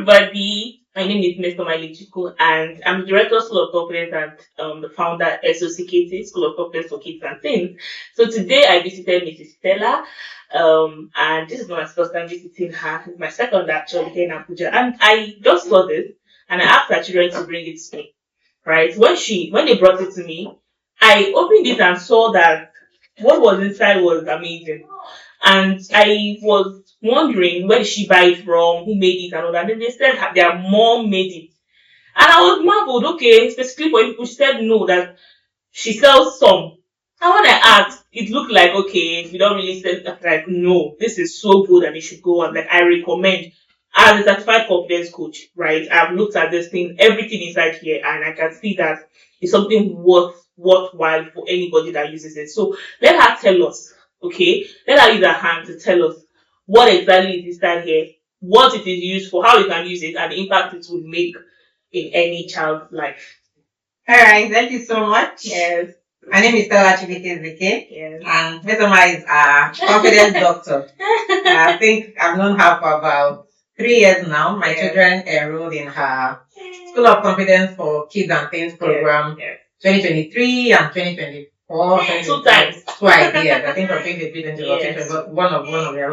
everybody. My name is Mr. Miley Chiku, and I'm the Director of School of Confidence and the founder of SOCKT, School of Confidence for Kids and Teens. So today I visited Mrs. Stella, and this is not my first time visiting her. It's my second actually here in Abuja. And I just saw this, and I asked her children to bring it to me. Right? When they brought it to me, I opened it and saw that what was inside was amazing. And I was wondering where did she buy it from, who made it and all that. And then they said their mom made it. And I was marveled, okay, specifically for people. She said no, that she sells some. And when I asked, it looked like, okay, we don't really sell that. Like, no, this is so good and it should go on. Like, I recommend. As a certified confidence coach, right? I've looked at this thing, everything inside here, and I can see that it's something worthwhile for anybody that uses it. So let her tell us, okay? Let her use her hand to tell us what exactly is inside here, what it is used for, how you can use it, and the impact it will make in any child's life. All right, thank you so much. Yes. My name is Stella Chibike, Yes. and Mesoma is a confidence doctor. I think I've known her for about 3 years now. My children enrolled in her School of Confidence for Kids and Teens program, 2023 and 2024. 2 times. Twice, yes. I think from 2023 to 2024, one of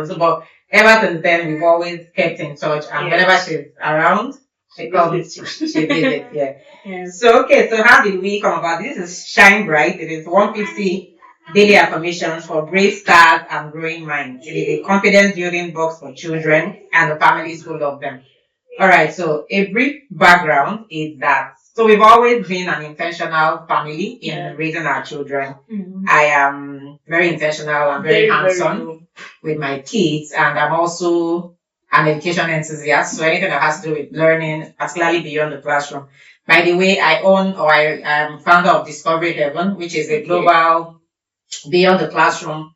them. But ever since then, we've always kept in touch, and whenever she's around, she comes, she visits, So, okay, so how did we come about? This is Shine Bright. It is 150 daily affirmations for brave stars and growing minds. It is a confidence building box for children and the families who love them. Alright, so a brief background is that, so we've always been an intentional family in raising our children. Mm-hmm. I am very intentional, I'm very hands-on with my kids, and I'm also an education enthusiast, so anything that has to do with learning, particularly beyond the classroom. By the way, I am founder of Discovery Heaven, which is a global beyond the classroom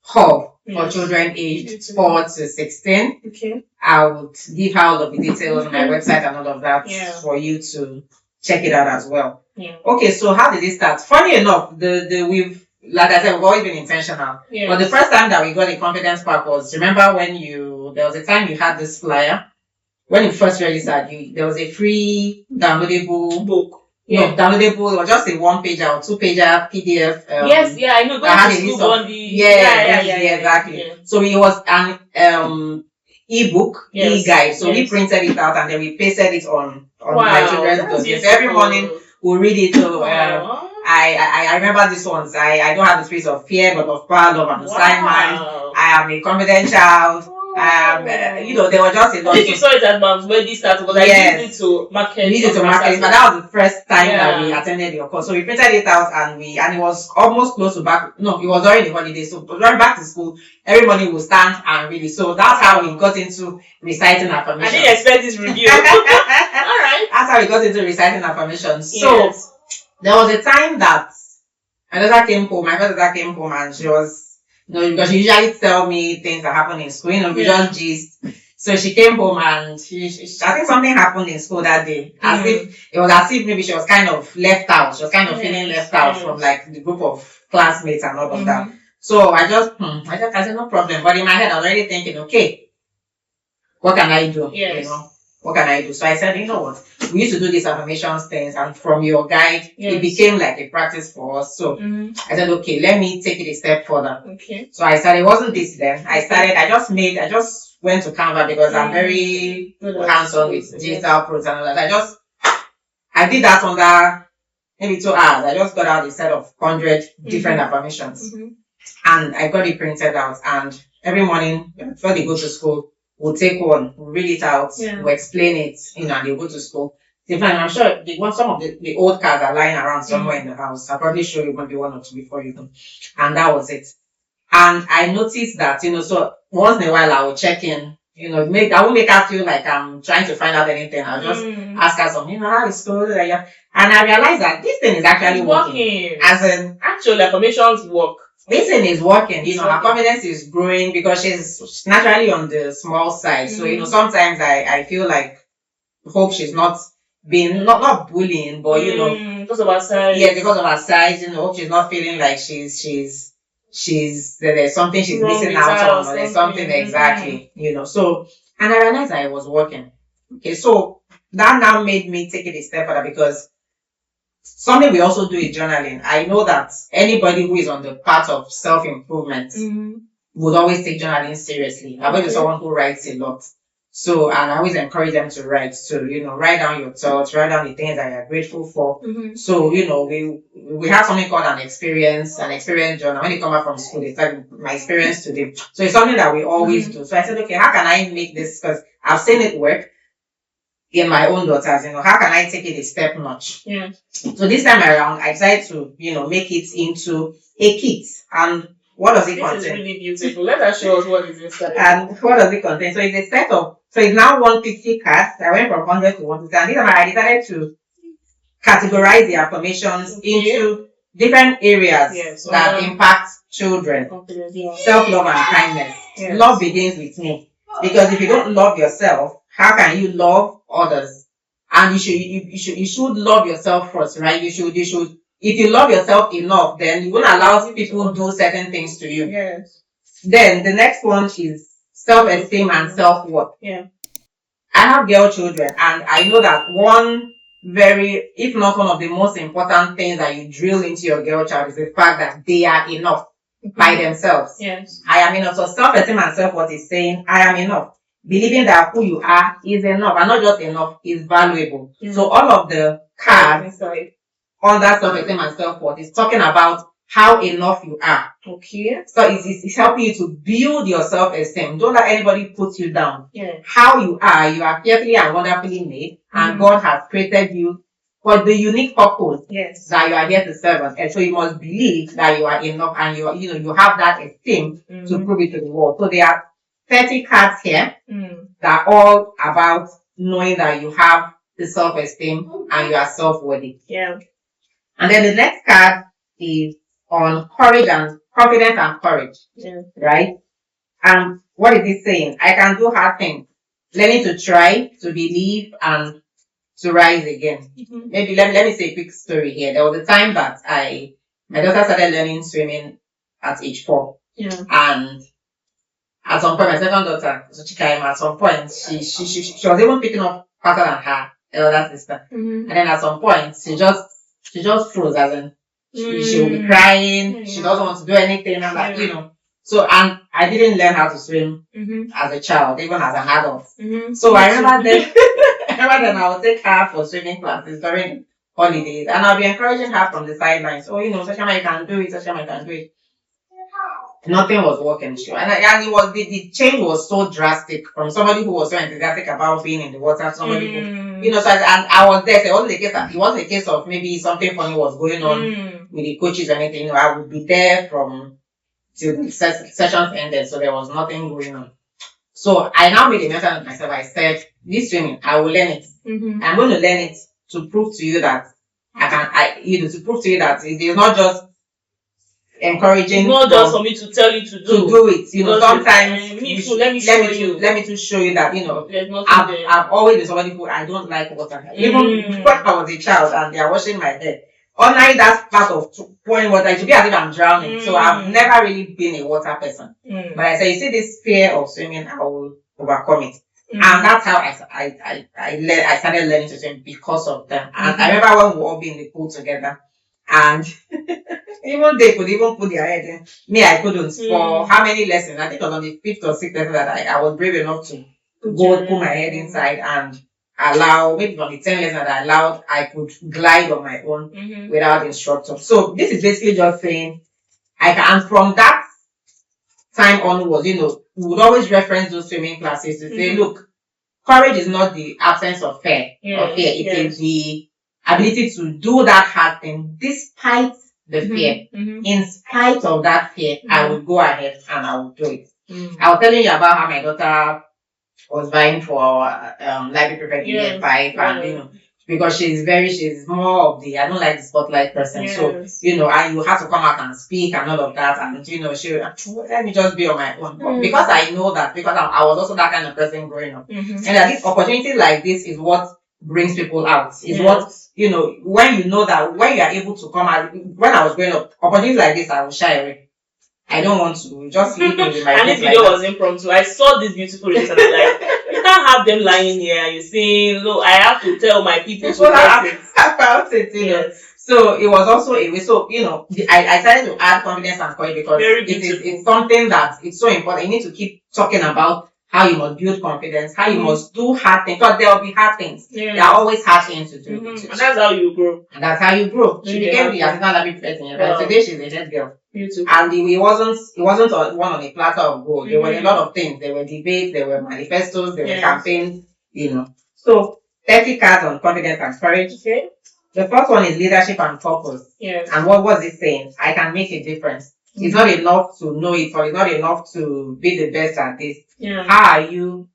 hub for children aged 4 to 16. Okay. I would give her all of the details on my website and all of that for you to check it out as well. Yeah. Okay, so how did it start? Funny enough, like I said, we've always been intentional. Yes. But the first time that we got a confidence pack was, remember when there was a time you had this flyer? When you first registered, there was a free downloadable book. Yeah. No, downloadable, it was just a 1-pager or 2-pager PDF. I know. Exactly. Yeah. So it was an e-book, e-guide. So we printed it out and then we pasted it on my children's dossiers. Every morning we'll read it. So I remember these ones. I don't have the space of fear, but of power, love, and assignment. I am a confident child. There were just a lot. I think you saw it at Mom's when this started, because I used it to market. But that was the first time that we attended your course. So we printed it out and it was almost close to it was during the holidays. So during back to school, every morning we'll stand and read it. So that's how we got into reciting affirmations. I didn't expect this review. Alright. That's how we got into reciting affirmations. So there was a time that my daughter came home and she was, because she usually tell me things that happen in school, we just gist. So she came home and I think something happened in school that day. It was as if maybe she was kind of left out. She was kind of feeling left out from like the group of classmates and all of that. So I said, no problem. But in my head, I was already thinking, okay, what can I do? Yes. What can I do? So I said, you know what? We used to do these affirmations things, and from your guide, it became like a practice for us. So I said, okay, let me take it a step further. Okay. So I started, it wasn't this then. I just went to Canva because I'm very hands-on with digital products and all that. I did that under maybe 2 hours. I just got out a set of 100 different affirmations. And I got it printed out. And every morning, before they go to school, we'll take one, we'll read it out, we'll explain it, and they'll go to school. I'm sure some of the old cards are lying around somewhere in the house. I'll probably show you maybe 1 or 2 before you go. And that was it. And I noticed that, so once in a while I will check in, I won't make her feel like I'm trying to find out anything. I'll just ask her something, how is school? And I realized that this thing is actually working. As in, actually, affirmations work. This thing is working, her confidence is growing because she's naturally on the small side. So, sometimes I feel like, hope she's not being, not bullying, but, because of her size. Yeah, because of her size, hope she's not feeling like there's something she's missing out on, or there's something exactly, So, and I realized that it was working. Okay, so that now made me take it a step further because something we also do is journaling. I know that anybody who is on the path of self-improvement would always take journaling seriously. I've been someone who writes a lot. So, and I always encourage them to write. So, write down your thoughts, write down the things that you're grateful for. So, we have something called an experience journal. When you come back from school, it's like my experience today. So it's something that we always do. So I said, okay, how can I make this? Because I've seen it work in my own daughters, how can I take it a step notch? Yeah. So this time around, I decided to, make it into a kit. And what does it contain? This is really beautiful. Let us show us what is inside. And what does it contain? So it's a set of, so it's now 150 cards. I went from 100 to 150. And this time I decided to categorize the affirmations into different areas that impact children. Self-love and kindness. Yes. Love begins with me. Because if you don't love yourself, how can you love others? And you should love yourself first, right? You should, if you love yourself enough, then you won't allow people to do certain things to you. Yes. Then the next one is self-esteem and self-worth. Yeah. I have girl children, and I know that if not one of the most important things that you drill into your girl child is the fact that they are enough by themselves. Yes. I am enough. So self-esteem and self-worth is saying, I am enough. Believing that who you are is enough, and not just enough, is valuable. So all of the cards under self-esteem and self-worth is talking about how enough you are. Okay. So it's helping you to build your self-esteem. Don't let anybody put you down. Yeah. How you are fearfully and wonderfully made, and God has created you for the unique purpose that you are here to serve. And so you must believe that you are enough, and you have that esteem to prove it to the world. So there are 30 cards here that are all about knowing that you have the self-esteem and you are self-worthy. Yeah. And then the next card is on courage and confidence and courage. Yeah. Right? And what is it saying? I can do hard things. Learning to try, to believe, and to rise again. Maybe let me say a quick story here. There was a time that my daughter started learning swimming at age 4. Yeah. And at some point, my second daughter, Chikaima, at some point, she was even picking up faster than her elder sister. And then at some point, she just froze, as in, she will be crying, she doesn't want to do anything, and like, So, and I didn't learn how to swim as a child, even as an adult. So I remember then I would take her for swimming classes during holidays, and I'll be encouraging her from the sidelines. Oh, Sashama, you can do it, Sashama, you can do it. Nothing was working, sure. And it was the change was so drastic from somebody who was so enthusiastic about being in the water to somebody who, so and I was there. So it wasn't a case of maybe something funny was going on with the coaches or anything. I would be there from till the sessions ended, so there was nothing going on. So I now made a mental of myself. I said, this swimming, I will learn it. I'm going to learn it to prove to you that to prove to you that it is not just encouraging. It's not just for me to tell you to do it. Sometimes let me just show you that I've always been somebody who I don't like water. Even when I was a child and they are washing my head, ordinarily that part of pouring water, it should be as if I'm drowning. So I've never really been a water person. But I say, you see this fear of swimming, I will overcome it. And that's how I started learning to swim, because of them. And I remember when we all be in the pool together, and even they could even put their head in. Me, I couldn't. For how many lessons? I think it was on the 5th or 6th lesson that I was brave enough to go put my head inside and allow, maybe on the 10th lesson that I could glide on my own without instructor. So this is basically just saying, and from that time onwards, we would always reference those swimming classes to say, look, courage is not the absence of fear. It is the ability to do that hard thing despite the fear. In spite of that fear, I will go ahead and I will do it. I was telling you about how my daughter was vying for library prefect in year 5, and because she's more of the, I don't like the spotlight person. Yes. So, and you have to come out and speak and all of that. And, she, let me just be on my own. Because I know that, because I was also that kind of person growing up. And that this opportunity like this is what brings people out. Is what, when you know that, when you are able to come out, when I was growing up, opportunities like this, I will shy away. I don't want to just leave me with my. And this video was impromptu. I saw this beautiful face and I'm like, can't have them lying here and you saying, no, I have to tell my people to People are get it. about it, you know. Yes. So it was also a way. So I started to add confidence and courage because Very it's something that it's so important. You need to keep talking about how you must build confidence, how you must do hard things, because there will be hard things. Yeah. There are always hard things to do. And that's how you grow. And that's how you grow. She became the assistant library president, right? Today she's a head girl. And it wasn't one on a platter of gold. There were a lot of things. There were debates, there were manifestos, there were campaigns, you know. So 30 cards on confidence and courage. Okay. The first one is leadership and purpose. Yes. And what was it saying? I can make a difference. It's not enough to know it, or it's not enough to be the best at this. Yeah. How are you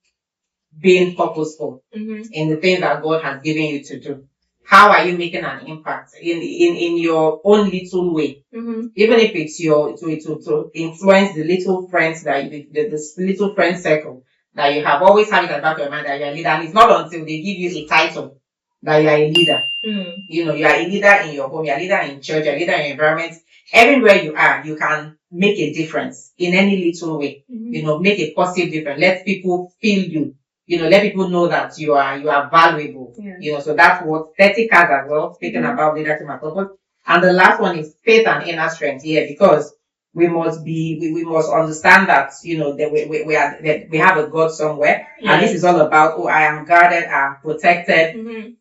being purposeful in the things that God has given you to do? How are you making an impact in your own little way? Even if it's to influence the little friends that this little friend circle that you have, always have it at the back of your mind that you're a leader. And it's not until they give you a title that you are a leader. You know, you are a leader in your home, you're a leader in church, you're a leader in your environment. Everywhere you are, you can make a difference in any little way. You know, make a positive difference. Let people feel you. You know, let people know that you are valuable. Yeah. You know, so that's what 30 cards as well, speaking about leadership and purpose. And the last one is faith and inner strength here, because we must understand that, you know, that we have a God somewhere. Yeah. And this is all about, I am guarded, I'm protected.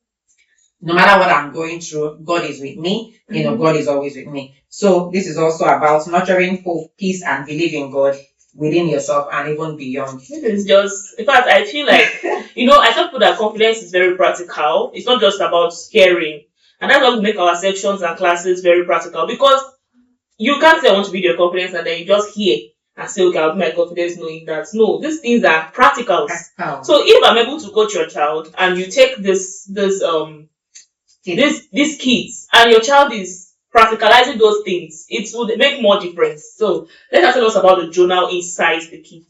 No matter what I'm going through, God is with me. You know, God is always with me. So this is also about nurturing hope, peace, and belief in God within yourself and even beyond. This is just, in fact, I feel like, you know, I tell people that confidence is very practical. It's not just about scaring. And that's why we make our sections and classes very practical, because you can't say I want to build your confidence and then you just hear and say, okay, I'll build my confidence knowing that. No, these things are practical. So if I'm able to coach your child and you take these kits and your child is practicalizing those things, it would make more difference. So let's tell us about the journal inside the kit.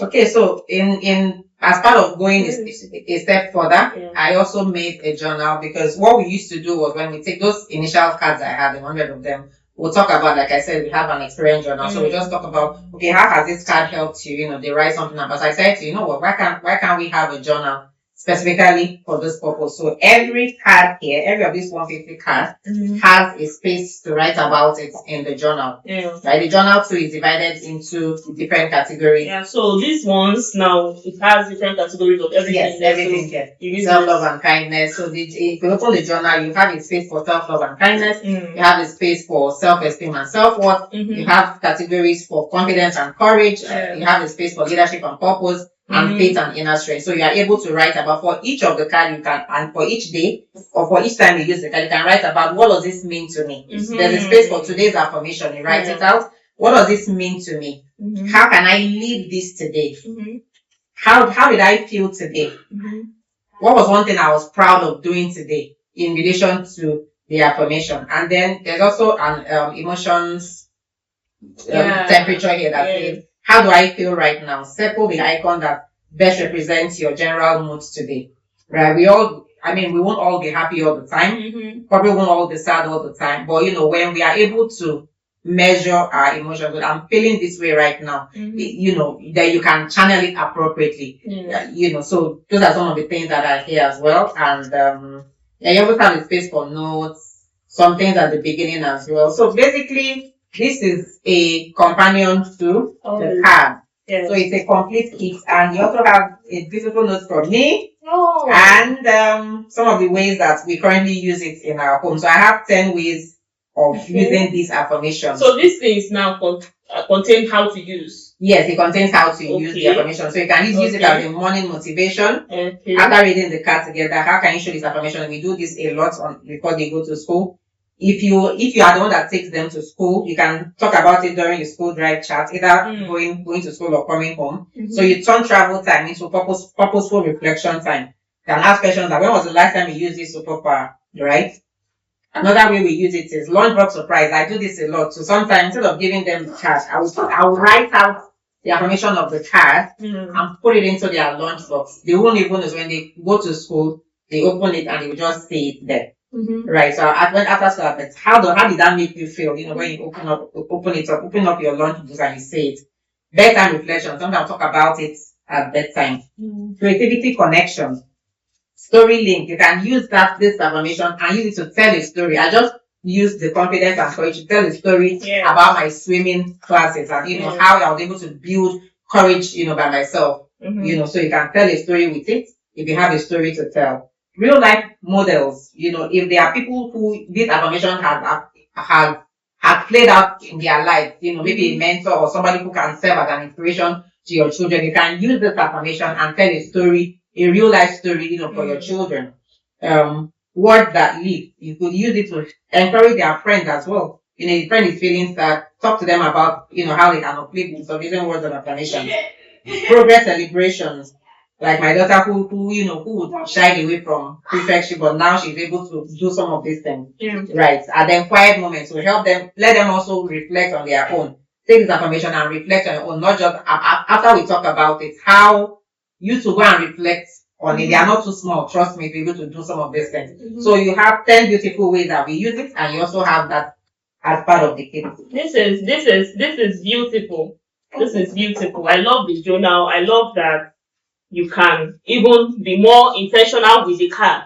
Okay, so in as part of going a step further, I also made a journal, because what we used to do was, when we take those initial cards I had, 100 of them, we'll talk about, like I said, we have an experience journal. So we just talk about, okay, how has this card helped you? You know, they write something about. So I said, you know what, why can't we have a journal specifically for this purpose? So every card here, every of these 150 cards has a space to write about it in the journal. Right? The journal too is divided into different categories. Yeah, so these ones now, it has different categories of everything. Yes, everything here. Self-love and kindness. So if you open the journal, you have a space for self-love and kindness. You have a space for self-esteem and self-worth. You have categories for confidence and courage. You have a space for leadership and purpose. And faith and inner strength. So you are able to write about, for each of the card you can, and for each day, or for each time you use the card, you can write about, what does this mean to me? There's a space for today's affirmation. You write it out. What does this mean to me? How can I live this today? How did I feel today? What was one thing I was proud of doing today in relation to the affirmation? And then there's also an emotions temperature here that says, how do I feel right now? Circle the icon that best represents your general mood today. Right? We won't all be happy all the time. Probably won't all be sad all the time. But, you know, when we are able to measure our emotions, but I'm feeling this way right now, you know, that you can channel it appropriately. You know, so those are some of the things that are here as well. And, you always have a space for notes, some things at the beginning as well. So basically, this is a companion to the card. So it's a complete kit, and you also have a beautiful note from me and some of the ways that we currently use it in our home. So I have 10 ways of using this affirmation. So this is now contain how to use. Yes, it contains how to use the affirmation. So you can use it as a morning motivation. After reading the card together, how can you show this affirmation? We do this a lot before they go to school. If you are the one that takes them to school, you can talk about it during your school drive chat, either going to school or coming home. So you turn travel time into purposeful reflection time. You can ask questions like, when was the last time you used this superpower, right? Another way we use it is lunchbox surprise. I do this a lot. So sometimes, instead of giving them the card, I will write out the affirmation of the card and put it into their lunchbox. They won't even know. When they go to school, they open it and they will just see it there. Right. So after school, how did that make you feel? You know, when you open up your lunchbox and you say it. Bedtime reflection. Sometimes I'll talk about it at bedtime. Creativity connection. Story link. You can use this affirmation and use it to tell a story. I just use the confidence and courage to tell a story about my swimming classes and how I was able to build courage, by myself. So you can tell a story with it if you have a story to tell. Real life models, if there are people who this affirmation has played out in their life, maybe a mentor or somebody who can serve as an inspiration to your children, you can use this affirmation and tell a story, a real life story, for your children. Words that live. You could use it to encourage their friends as well. If friend is feeling sad, talk to them about, how they can uplift with some using words of affirmation. Progress celebrations. Like my daughter who would have shied away from prefectship, but now she's able to do some of these things. Right. And then quiet moments will help them, let them also reflect on their own. Take this affirmation and reflect on your own, not just after we talk about it, how you to go and reflect on it. They are not too small. Trust me, to be able to do some of these things. So you have 10 beautiful ways that we use it, and you also have that as part of the kit. This is beautiful. This is beautiful. I love the journal. I love that you can even be more intentional with the card.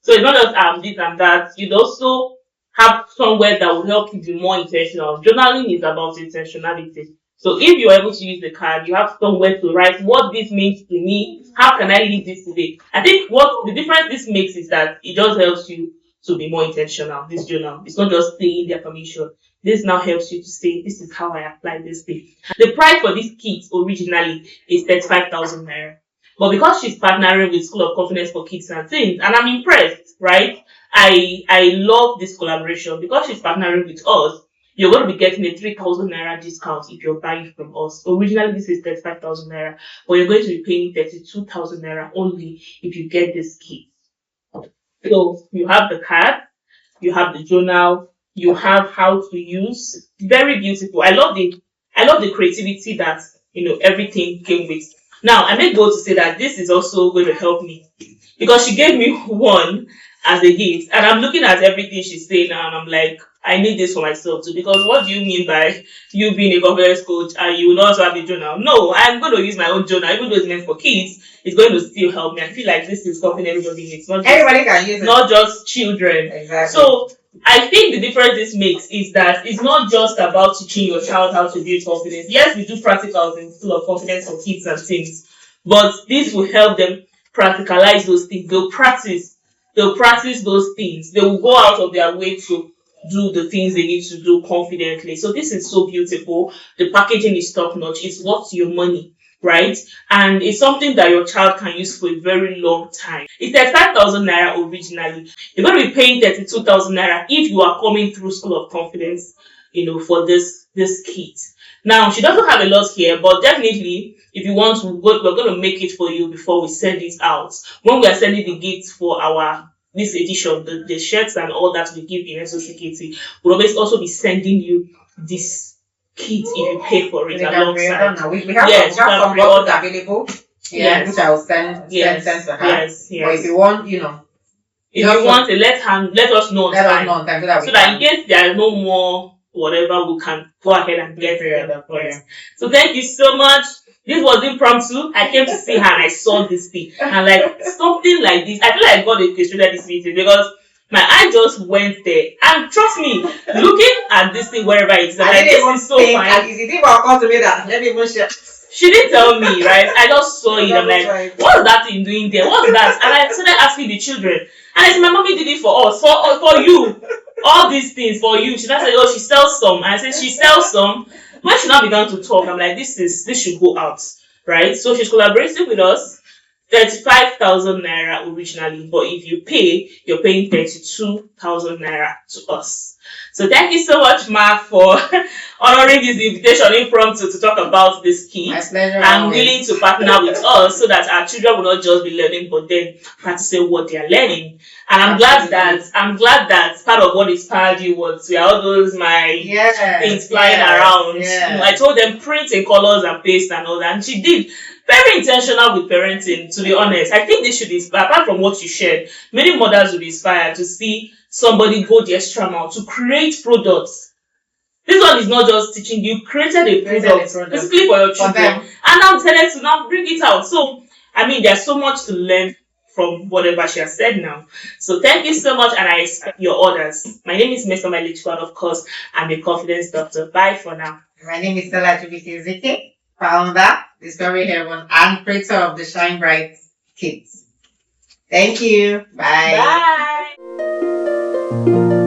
So it's not just this and that. You'd also have somewhere that will help you be more intentional. Journaling is about intentionality. So if you're able to use the card, you have somewhere to write what this means to me. How can I live this today? I think what the difference this makes is that it just helps you to be more intentional. This journal, it's not just saying the affirmation. This now helps you to say, this is how I apply this thing. The price for this kit originally is 35,000 naira. But because she's partnering with School of Confidence for Kids and Teens, and I'm impressed, right? I love this collaboration because she's partnering with us. You're going to be getting a 3,000 naira discount if you're buying from us. Originally, this is 35,000 naira, but you're going to be paying 32,000 naira only if you get this kit. So you have the card, you have the journal, you have how to use. Very beautiful. I love the creativity that everything came with. Now I may go to say that this is also going to help me because she gave me one as a gift, and I'm looking at everything she's saying now, and I'm like, I need this for myself too. Because what do you mean by you being a confidence coach and you will also have a journal? No, I'm going to use my own journal, even though it's meant for kids. It's going to still help me. I feel like this is something everybody needs. Everybody can use it, not just children. Exactly. So I think the difference this makes is that it's not just about teaching your child how to build confidence. Yes, we do practicals in School of Confidence for Kids and Teens, but this will help them practicalize those things. They'll practice those things. They will go out of their way to do the things they need to do confidently. So this is so beautiful. The packaging is top notch. It's worth your money, right? And it's something that your child can use for a very long time. It's 35,000 naira originally. You're going to be paying 32,000 naira if you are coming through School of Confidence, for this kit. Now, she doesn't have a lot here, but definitely, if you want to, we're going to make it for you before we send it out. When we are sending the gifts for this edition, the shirts and all that we give in SOCKT, we'll always also be sending you this kit if you pay for it alongside. We have some bottles available. Yeah, which I will send to her. Yes. But if you want, if you want to let us know on time, so that in case there is no more whatever, we can go ahead and get it. So thank you so much. This was impromptu. I came to see her and I saw this thing. And like something like this, I feel like I got a frustrated this meeting because my eye just went there. And trust me, looking at this thing wherever it is, I'm like, this is so fine. It didn't occur to me that let me even share. She didn't tell me, right? I just saw it. I'm like, what's that thing doing there? What's that? And I started asking the children. And I said, my mommy did it for us, for you. All these things for you. She now said, oh, she sells some. And I said, she sells some. When she now began to talk, I'm like, this should go out, right? So she's collaborating with us. 35,000 naira originally, but if you pay, you're paying 32,000 naira to us. So thank you so much, Ma, for honoring this invitation impromptu to talk about this kit. My pleasure. I'm willing to partner with us so that our children will not just be learning, but then practicing what they are learning. And I'm glad that part of what inspired you was all those things flying around. Yes. I told them print in colors and paste and all that, and she did. Very intentional with parenting, to be honest. I think this should inspire, apart from what you shared, many mothers would be inspired to see somebody go the extra mile to create products This one is not just teaching you, created a product basically for your children, and now decided to now bring it out. So, I mean, there's so much to learn from whatever she has said now. So, thank you so much, and I expect your orders. My name is Mr. Malichko, and of course, I'm a confidence doctor. Bye for now. My name is Stella Chubike, founder, Discovery Heaven, and creator of the Shine Bright Kit. Thank you. Bye. Bye.